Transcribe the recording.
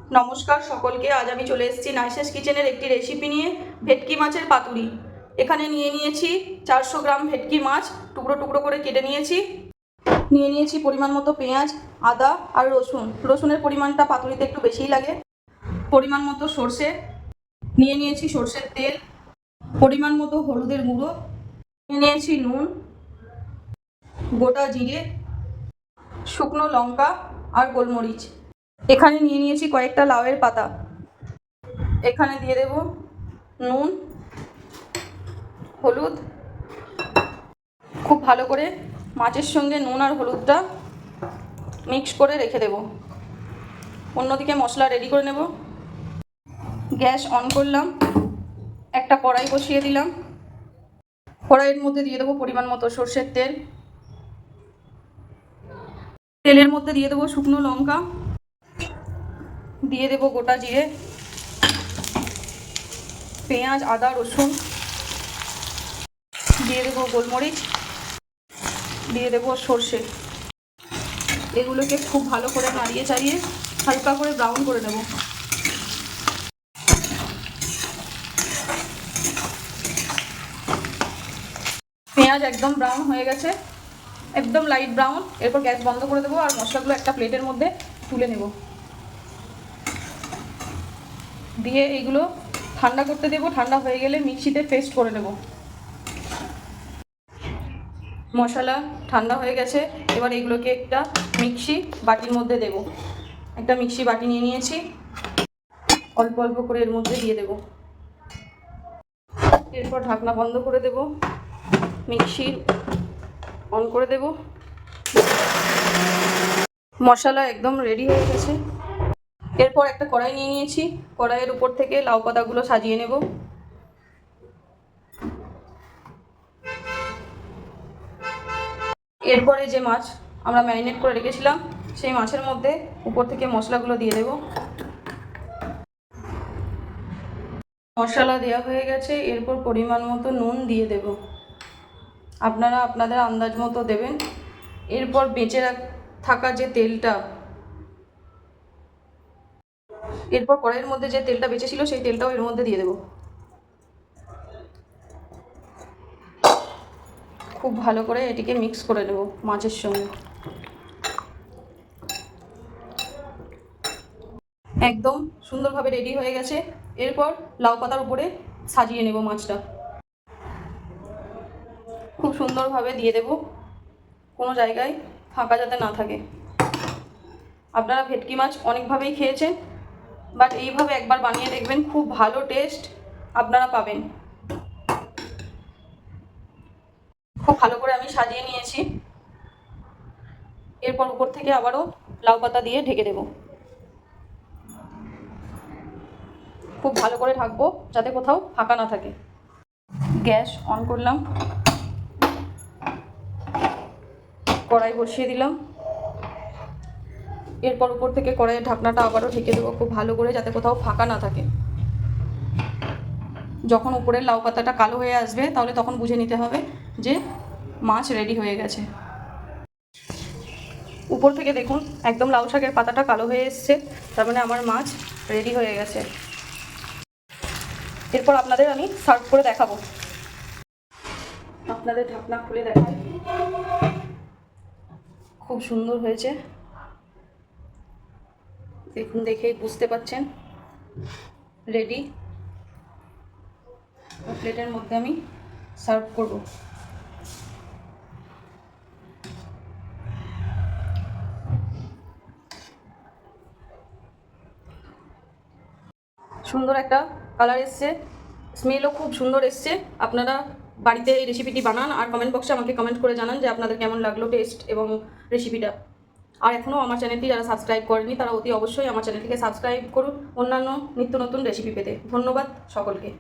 নমস্কার সকলকে। আজ আমি চলে এসেছি নাইসেস কিচেনের একটি রেসিপি নিয়ে, ভেটকি মাছের পাতুরি। এখানে নিয়েছি 400 গ্রাম ভেটকি মাছ, টুকরো টুকরো করে কেটে নিয়েছি পরিমাণ মতো পেঁয়াজ, আদা আর রসুনের পরিমাণটা পাতুরিতে একটু বেশিই লাগে। পরিমাণ মতো সর্ষে নিয়েছি, সর্ষের তেল, পরিমাণ মতো হলুদের গুঁড়ো, নিয়েছি নুন, গোটা জিরে, শুকনো লঙ্কা আর গোলমরিচ। এখানে নিয়েছি কয়েকটা লাউয়ের পাতা। এখানে দিয়ে দেব নুন, হলুদ। খুব ভালো করে মাছের সঙ্গে নুন আর হলুদটা মিক্স করে রেখে দেব। অন্যদিকে মশলা রেডি করে নেব। গ্যাস অন করলাম, একটা কড়াই বসিয়ে দিলাম। কড়াইয়ের মধ্যে দিয়ে দেবো পরিমাণ মতো সর্ষের তেল। তেলের মধ্যে দিয়ে দেবো শুকনো লঙ্কা, দিয়ে দেবো গোটা জিরে, পেঁয়াজ, আদা, রসুন, দিয়ে দেবো গোলমরিচ, দিয়ে দেবো সর্ষে। এগুলোকে খুব ভালো করে নাড়িয়ে চাড়িয়ে হালকা করে ব্রাউন করে নেব। পেঁয়াজ একদম ব্রাউন হয়ে গেছে, একদম লাইট ব্রাউন। এরপর গ্যাস বন্ধ করে দেবো আর মশলাগুলো একটা প্লেটের মধ্যে তুলে নেব। দিয়ে এইগুলো ঠান্ডা করতে দেবো। ঠান্ডা হয়ে গেলে মিক্সিতে পেস্ট করে নেব। মশলা ঠান্ডা হয়ে গেছে, এবার এগুলোকে একটা মিক্সি বাটির মধ্যে দেব। একটা মিক্সি বাটি নিয়েছি, অল্প অল্প করে এর মধ্যে দিয়ে দেব। এরপর ঢাকনা বন্ধ করে দেব, মিক্সি অন করে দেব। মশলা একদম রেডি হয়ে গেছে। এরপর একটা কড়াই নিয়েছি, কড়াইয়ের উপর থেকে লাউ পাতাগুলো সাজিয়ে নেব। এরপরে যে মাছ আমরা ম্যারিনেট করে রেখেছিলাম, সেই মাছের মধ্যে উপর থেকে মশলাগুলো দিয়ে দেব। মশলা দেওয়া হয়ে গেছে, এরপর পরিমাণ মতো নুন দিয়ে দেব। আপনারা আপনাদের আন্দাজ মতো দেবেন। এরপর বেঁচে থাকা যে তেলটা, এরপর কড়াইয়ের মধ্যে যে তেলটা বেঁচে ছিল সেই তেলটাও এর মধ্যে দিয়ে দেব। খুব ভালো করে এটিকে মিক্স করে নেব মাছের সঙ্গে। একদম সুন্দরভাবে রেডি হয়ে গেছে। এরপর লাউ পাতার উপরে সাজিয়ে নেব মাছটা। খুব সুন্দরভাবে দিয়ে দেব, কোনো জায়গায় ফাঁকা যাতে না থাকে। আপনারা ভেটকি মাছ অনেকভাবেই খেয়েছেন, বাট এইভাবে একবার বানিয়ে দেখবেন, খুব ভালো টেস্ট আপনারা পাবেন। খুব ভালো করে আমি সাজিয়ে নিয়েছি। এরপর উপর থেকে আবারও লাউ পাতা দিয়ে ঢেকে দেব। খুব ভালো করে ঢাকবো যাতে কোথাও ফাঁকা না থাকে। গ্যাস অন করলাম, কড়াই বসিয়ে দিলাম। এরপর উপর থেকে কড়াইয়ের ঢাকনাটা আবারও ঢেকে দেবো খুব ভালো করে, যাতে কোথাও ফাঁকা না থাকে। যখন উপরের লাউ পাতাটা কালো হয়ে আসবে, তাহলে তখন বুঝে নিতে হবে যে মাছ রেডি হয়ে গেছে। উপর থেকে দেখুন একদম লাউ শাকের পাতাটা কালো হয়ে এসছে, তার মানে আমার মাছ রেডি হয়ে গেছে। এরপর আপনাদের আমি সার্ভ করে দেখাবো। আপনাদের ঢাকনা খুলে দেখাই, খুব সুন্দর হয়েছে। দেখুন, দেখেই বুঝতে পাচ্ছেন রেডি। প্লেটের মধ্যে আমি সার্ভ করব। সুন্দর একটা কালার এসছে, স্মেলও খুব সুন্দর এসছে। আপনারা বাড়িতে এই রেসিপিটি বানান আর কমেন্ট বক্সে আমাকে কমেন্ট করে জানান যে আপনাদের কেমন লাগলো টেস্ট এবং রেসিপিটা। আর এখনও আমার চ্যানেলটি যারা সাবস্ক্রাইব করেনি, তারা অতি অবশ্যই আমার চ্যানেলটিকে সাবস্ক্রাইব করুন অন্যান্য নিত্য নতুন রেসিপি পেতে। ধন্যবাদ সকলকে।